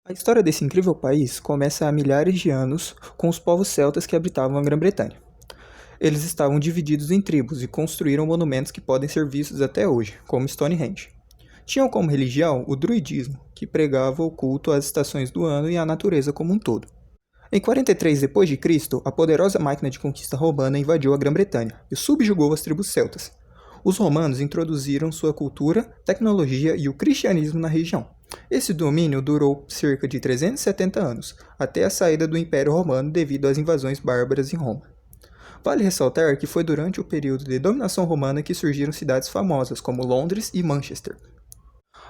A história desse incrível país começa há milhares de anos com os povos celtas que habitavam a Grã-Bretanha. Eles estavam divididos em tribos e construíram monumentos que podem ser vistos até hoje, como Stonehenge. Tinham como religião o druidismo, que pregava o culto às estações do ano e à natureza como um todo. Em 43 d.C., a poderosa máquina de conquista romana invadiu a Grã-Bretanha e subjugou as tribos celtas. Os romanos introduziram sua cultura, tecnologia e o cristianismo na região. Esse domínio durou cerca de 370 anos, até a saída do Império Romano devido às invasões bárbaras em Roma. Vale ressaltar que foi durante o período de dominação romana que surgiram cidades famosas como Londres e Manchester.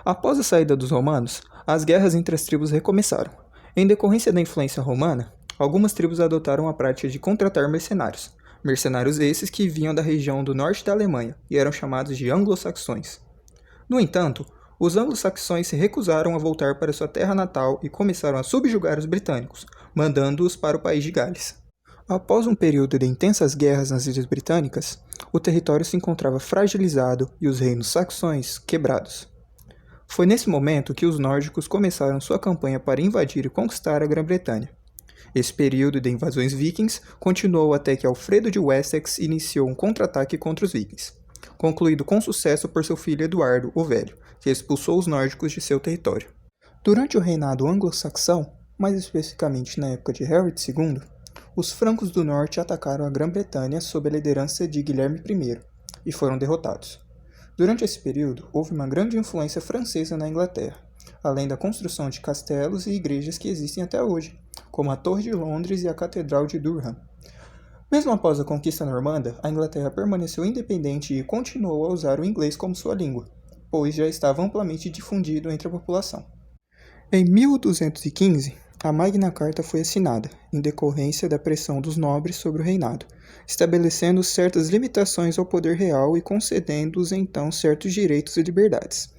Após a saída dos romanos, as guerras entre as tribos recomeçaram. Em decorrência da influência romana, algumas tribos adotaram a prática de contratar mercenários. Mercenários esses que vinham da região do norte da Alemanha e eram chamados de anglo-saxões. No entanto, os anglo-saxões se recusaram a voltar para sua terra natal e começaram a subjugar os britânicos, mandando-os para o país de Gales. Após um período de intensas guerras nas Ilhas Britânicas, o território se encontrava fragilizado e os reinos saxões quebrados. Foi nesse momento que os nórdicos começaram sua campanha para invadir e conquistar a Grã-Bretanha. Esse período de invasões vikings continuou até que Alfredo de Wessex iniciou um contra-ataque contra os vikings, concluído com sucesso por seu filho Eduardo o Velho, que expulsou os nórdicos de seu território. Durante o reinado anglo-saxão, mais especificamente na época de Harry II, os francos do norte atacaram a Grã-Bretanha sob a liderança de Guilherme I e foram derrotados. Durante esse período, houve uma grande influência francesa na Inglaterra, além da construção de castelos e igrejas que existem até hoje, como a Torre de Londres e a Catedral de Durham. Mesmo após a conquista normanda, a Inglaterra permaneceu independente e continuou a usar o inglês como sua língua, pois já estava amplamente difundido entre a população. Em 1215, a Magna Carta foi assinada, em decorrência da pressão dos nobres sobre o reinado, estabelecendo certas limitações ao poder real e concedendo-os então certos direitos e liberdades.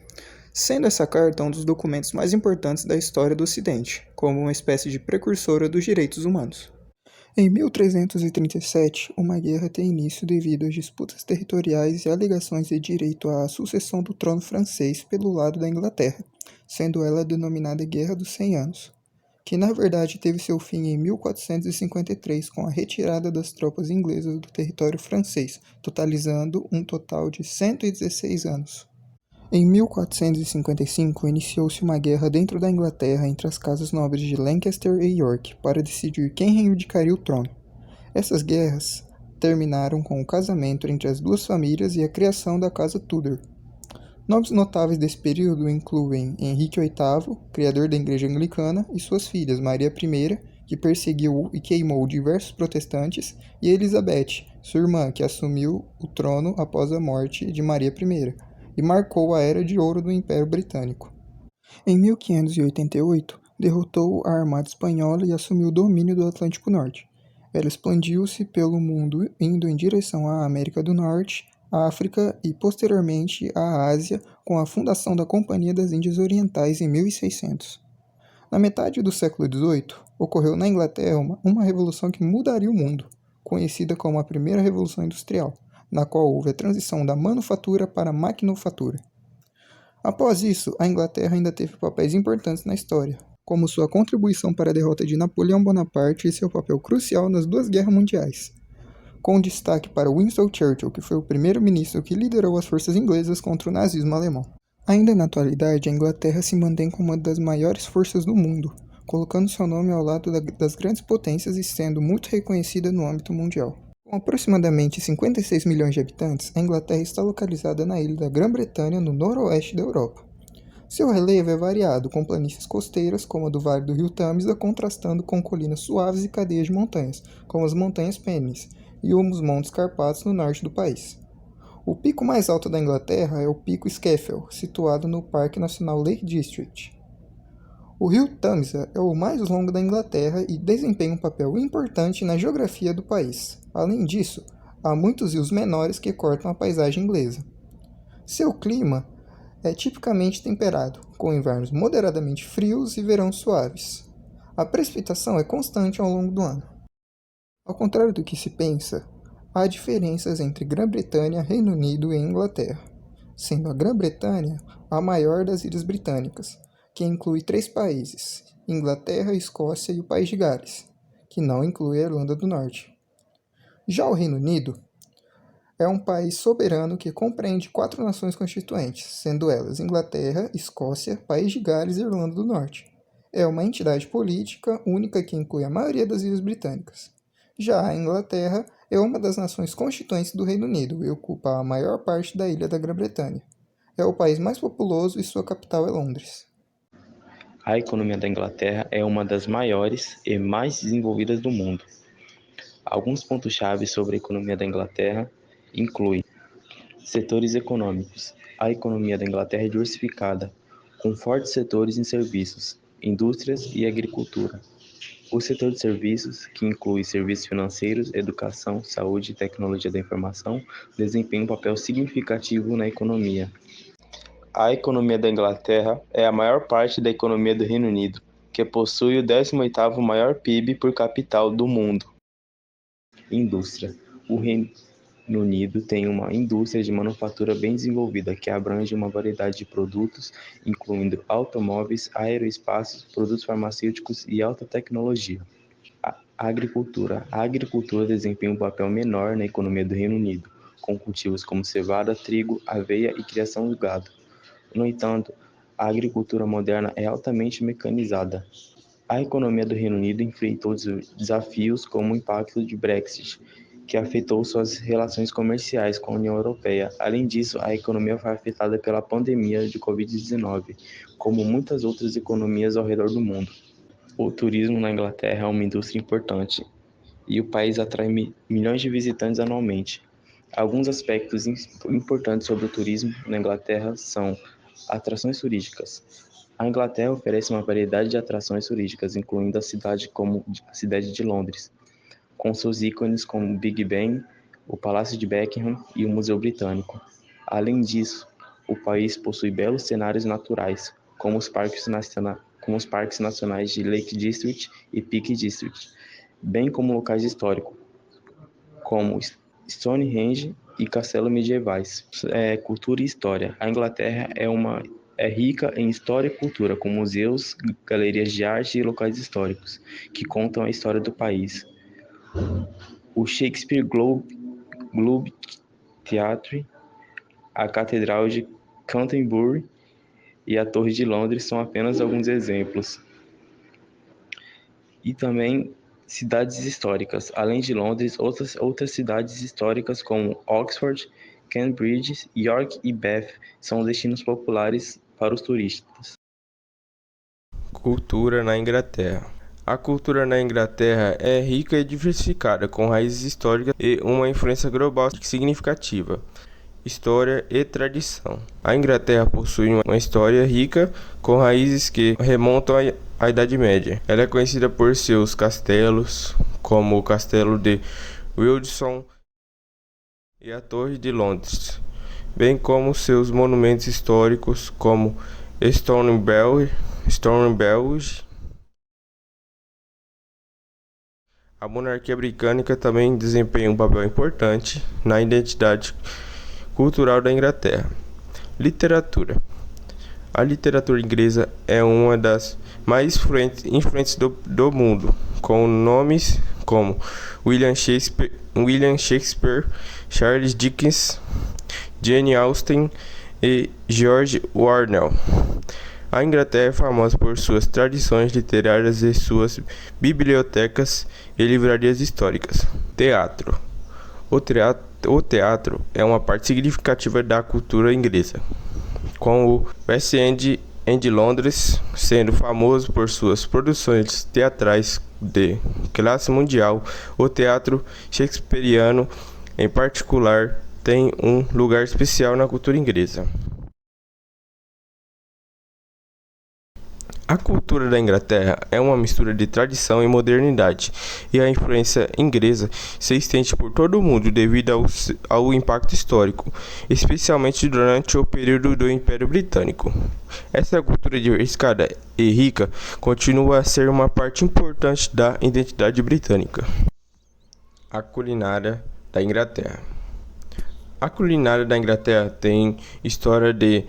Sendo essa carta um dos documentos mais importantes da história do Ocidente, como uma espécie de precursora dos direitos humanos. Em 1337, uma guerra tem início devido às disputas territoriais e alegações de direito à sucessão do trono francês pelo lado da Inglaterra, sendo ela denominada Guerra dos 100 Anos, que na verdade teve seu fim em 1453 com a retirada das tropas inglesas do território francês, totalizando um total de 116 anos. Em 1455, iniciou-se uma guerra dentro da Inglaterra entre as casas nobres de Lancaster e York para decidir quem reivindicaria o trono. Essas guerras terminaram com o casamento entre as duas famílias e a criação da Casa Tudor. Nomes notáveis desse período incluem Henrique VIII, criador da Igreja Anglicana, e suas filhas Maria I, que perseguiu e queimou diversos protestantes, e Elizabeth, sua irmã, que assumiu o trono após a morte de Maria I, e marcou a Era de Ouro do Império Britânico. Em 1588, derrotou a Armada Espanhola e assumiu o domínio do Atlântico Norte. Ela expandiu-se pelo mundo, indo em direção à América do Norte, África e, posteriormente, à Ásia, com a fundação da Companhia das Índias Orientais em 1600. Na metade do século XVIII, ocorreu na Inglaterra uma revolução que mudaria o mundo, conhecida como a Primeira Revolução Industrial, na qual houve a transição da manufatura para a maquinofatura. Após isso, a Inglaterra ainda teve papéis importantes na história, como sua contribuição para a derrota de Napoleão Bonaparte e seu papel crucial nas duas guerras mundiais, com destaque para Winston Churchill, que foi o primeiro-ministro que liderou as forças inglesas contra o nazismo alemão. Ainda na atualidade, a Inglaterra se mantém como uma das maiores forças do mundo, colocando seu nome ao lado das grandes potências e sendo muito reconhecida no âmbito mundial. Com aproximadamente 56 milhões de habitantes, a Inglaterra está localizada na ilha da Grã-Bretanha, no noroeste da Europa. Seu relevo é variado, com planícies costeiras, como a do Vale do Rio Tâmisa, contrastando com colinas suaves e cadeias de montanhas, como as Montanhas Pennines, e os Montes Carpatos no norte do país. O pico mais alto da Inglaterra é o Pico Scafell, situado no Parque Nacional Lake District. O rio Tâmisa é o mais longo da Inglaterra e desempenha um papel importante na geografia do país. Além disso, há muitos rios menores que cortam a paisagem inglesa. Seu clima é tipicamente temperado, com invernos moderadamente frios e verões suaves. A precipitação é constante ao longo do ano. Ao contrário do que se pensa, há diferenças entre Grã-Bretanha, Reino Unido e Inglaterra, sendo a Grã-Bretanha a maior das ilhas britânicas, que inclui 3 países, Inglaterra, Escócia e o País de Gales, que não inclui a Irlanda do Norte. Já o Reino Unido é um país soberano que compreende 4 nações constituintes, sendo elas Inglaterra, Escócia, País de Gales e Irlanda do Norte. É uma entidade política única que inclui a maioria das ilhas britânicas. Já a Inglaterra é uma das nações constituintes do Reino Unido e ocupa a maior parte da ilha da Grã-Bretanha. É o país mais populoso e sua capital é Londres. A economia da Inglaterra é uma das maiores e mais desenvolvidas do mundo. Alguns pontos-chave sobre a economia da Inglaterra incluem setores econômicos. A economia da Inglaterra é diversificada, com fortes setores em serviços, indústrias e agricultura. O setor de serviços, que inclui serviços financeiros, educação, saúde e tecnologia da informação, desempenha um papel significativo na economia. A economia da Inglaterra é a maior parte da economia do Reino Unido, que possui o 18º maior PIB por capita do mundo. Indústria. O Reino Unido tem uma indústria de manufatura bem desenvolvida, que abrange uma variedade de produtos, incluindo automóveis, aeroespaços, produtos farmacêuticos e alta tecnologia. A agricultura. A agricultura desempenha um papel menor na economia do Reino Unido, com cultivos como cevada, trigo, aveia e criação de gado. No entanto, a agricultura moderna é altamente mecanizada. A economia do Reino Unido enfrentou desafios como o impacto do Brexit, que afetou suas relações comerciais com a União Europeia. Além disso, a economia foi afetada pela pandemia de Covid-19, como muitas outras economias ao redor do mundo. O turismo na Inglaterra é uma indústria importante e o país atrai milhões de visitantes anualmente. Alguns aspectos importantes sobre o turismo na Inglaterra são atrações turísticas. A Inglaterra oferece uma variedade de atrações turísticas, incluindo a cidade como a cidade de Londres, com seus ícones como o Big Ben, o Palácio de Buckingham e o Museu Britânico. Além disso, o país possui belos cenários naturais, como os parques nacionais de Lake District e Peak District, bem como locais históricos, como Stonehenge e castelos medievais. Cultura e história. A Inglaterra é rica em história e cultura, com museus, galerias de arte e locais históricos, que contam a história do país. O Shakespeare Globe Theatre, a Catedral de Canterbury e a Torre de Londres são apenas alguns exemplos. E também cidades históricas. Além de Londres, outras cidades históricas como Oxford, Cambridge, York e Bath são destinos populares para os turistas. Cultura na Inglaterra. A cultura na Inglaterra é rica e diversificada, com raízes históricas e uma influência global significativa. História e tradição. A Inglaterra possui uma história rica, com raízes que remontam à Idade Média. Ela é conhecida por seus castelos, como o Castelo de Windsor e a Torre de Londres, bem como seus monumentos históricos, como Stonehenge. A monarquia britânica também desempenha um papel importante na identidade cultural da Inglaterra. Literatura. A literatura inglesa é uma das mais influentes do mundo, com nomes como William Shakespeare, Charles Dickens, Jane Austen e George Orwell. A Inglaterra é famosa por suas tradições literárias e suas bibliotecas e livrarias históricas. Teatro. O teatro é uma parte significativa da cultura inglesa, com o West End de Londres sendo famoso por suas produções teatrais de classe mundial. O teatro shakespeariano, em particular, tem um lugar especial na cultura inglesa. A cultura da Inglaterra é uma mistura de tradição e modernidade, e a influência inglesa se estende por todo o mundo devido ao impacto histórico, especialmente durante o período do Império Britânico. Essa cultura diversificada e rica continua a ser uma parte importante da identidade britânica. A culinária da Inglaterra. A culinária da Inglaterra tem história de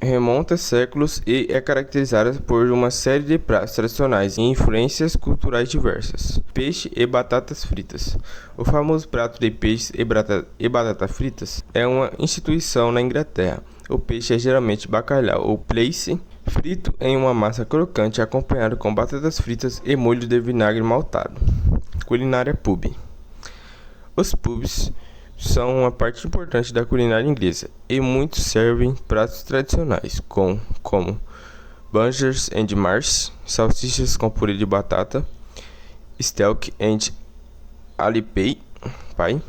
remonta séculos e é caracterizada por uma série de pratos tradicionais e influências culturais diversas. Peixe e batatas fritas. O famoso prato de peixe e batata fritas é uma instituição na Inglaterra. O peixe é geralmente bacalhau ou plaice, frito em uma massa crocante acompanhado com batatas fritas e molho de vinagre maltado. Culinária pub. Os pubs são uma parte importante da culinária inglesa e muitos servem pratos tradicionais como bangers and mash, salsichas com purê de batata, steak and alipay pie,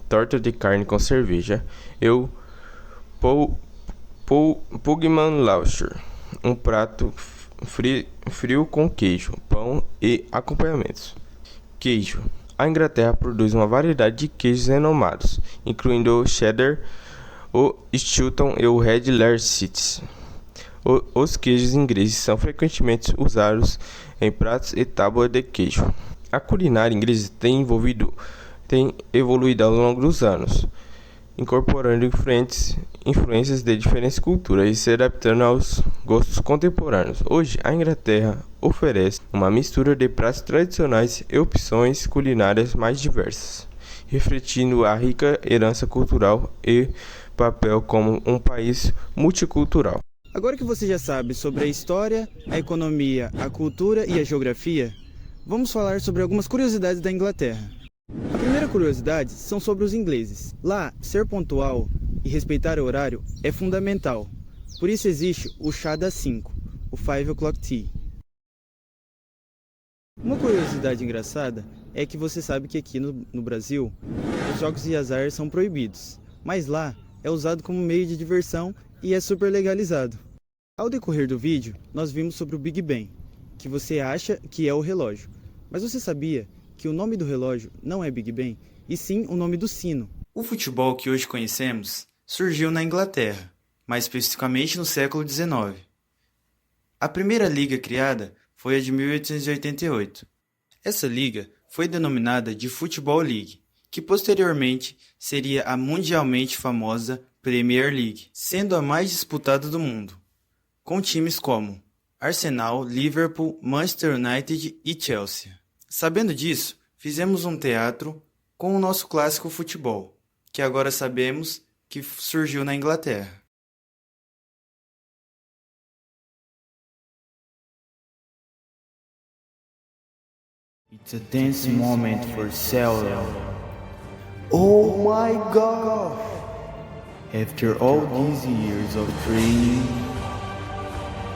torta de carne com cerveja e o pugman lauscher, um prato frio com queijo, pão e acompanhamentos. Queijo. A Inglaterra produz uma variedade de queijos renomados, incluindo o cheddar, o Stilton e o Red Lancashire. Os queijos ingleses são frequentemente usados em pratos e tábua de queijo. A culinária inglesa tem evoluído ao longo dos anos, incorporando influências de diferentes culturas e se adaptando aos gostos contemporâneos. Hoje, a Inglaterra oferece uma mistura de pratos tradicionais e opções culinárias mais diversas, refletindo a rica herança cultural e papel como um país multicultural. Agora que você já sabe sobre a história, a economia, a cultura e a geografia, vamos falar sobre algumas curiosidades da Inglaterra. A primeira curiosidade são sobre os ingleses. Lá, ser pontual e respeitar o horário é fundamental. Por isso existe o chá das 5, o 5 o'clock tea. Uma curiosidade engraçada é que você sabe que aqui no Brasil, os jogos de azar são proibidos, mas lá é usado como meio de diversão e é super legalizado. Ao decorrer do vídeo, nós vimos sobre o Big Ben, que você acha que é o relógio. Mas você sabia que o nome do relógio não é Big Ben, e sim o nome do sino? O futebol que hoje conhecemos surgiu na Inglaterra, mais especificamente no século XIX. A primeira liga criada foi a de 1888. Essa liga foi denominada de Football League, que posteriormente seria a mundialmente famosa Premier League, sendo a mais disputada do mundo, com times como Arsenal, Liverpool, Manchester United e Chelsea. Sabendo disso, fizemos um teatro com o nosso clássico futebol, que agora sabemos que surgiu na Inglaterra. It's a tense moment for Cello. Oh my God! After all these years of training,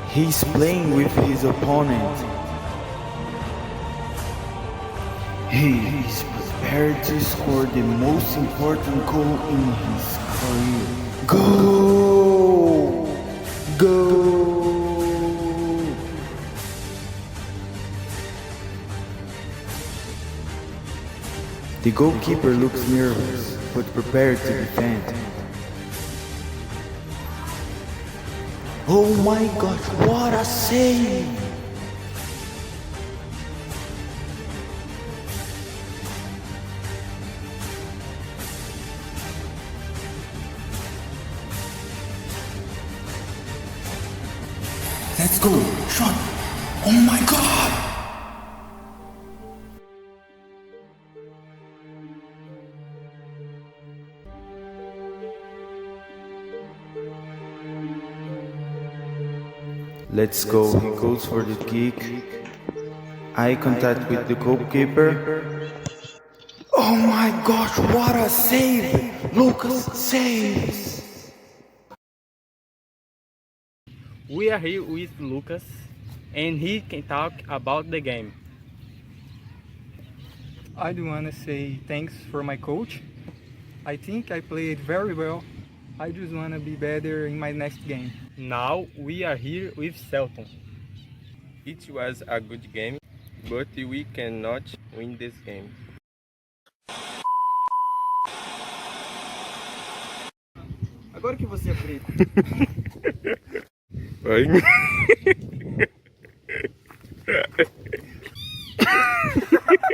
he's playing with his opponent. He is prepared to score the most important goal in his career. Go! Go! The goalkeeper looks nervous, but prepared to defend. Oh my God, what a save! Let's go, shot! Oh my God! Let's go, he goes for the kick. Eye contact with the goalkeeper. Oh my gosh, what a save! Lucas saves! We are here with Lucas and he can talk about the game. I do want to say thanks for my coach. I think I played very well. I just want to be better in my next game. Now we are here with Celton. It was a good game, but we cannot win this game. Agora que você é preto. Oi?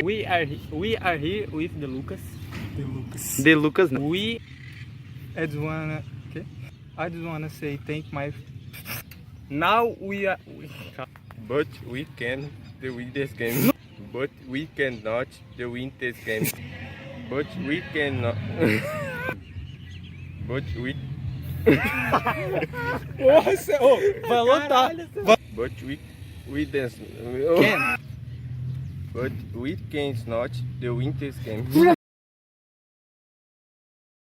We are here with the Lucas. De Lucas não. We I just wanna say thank my Now we are. But we can win this game. But we cannot win this game. But we cannot. But we. Nossa, vai lotar. But we dance. Can. But we cannot win this game.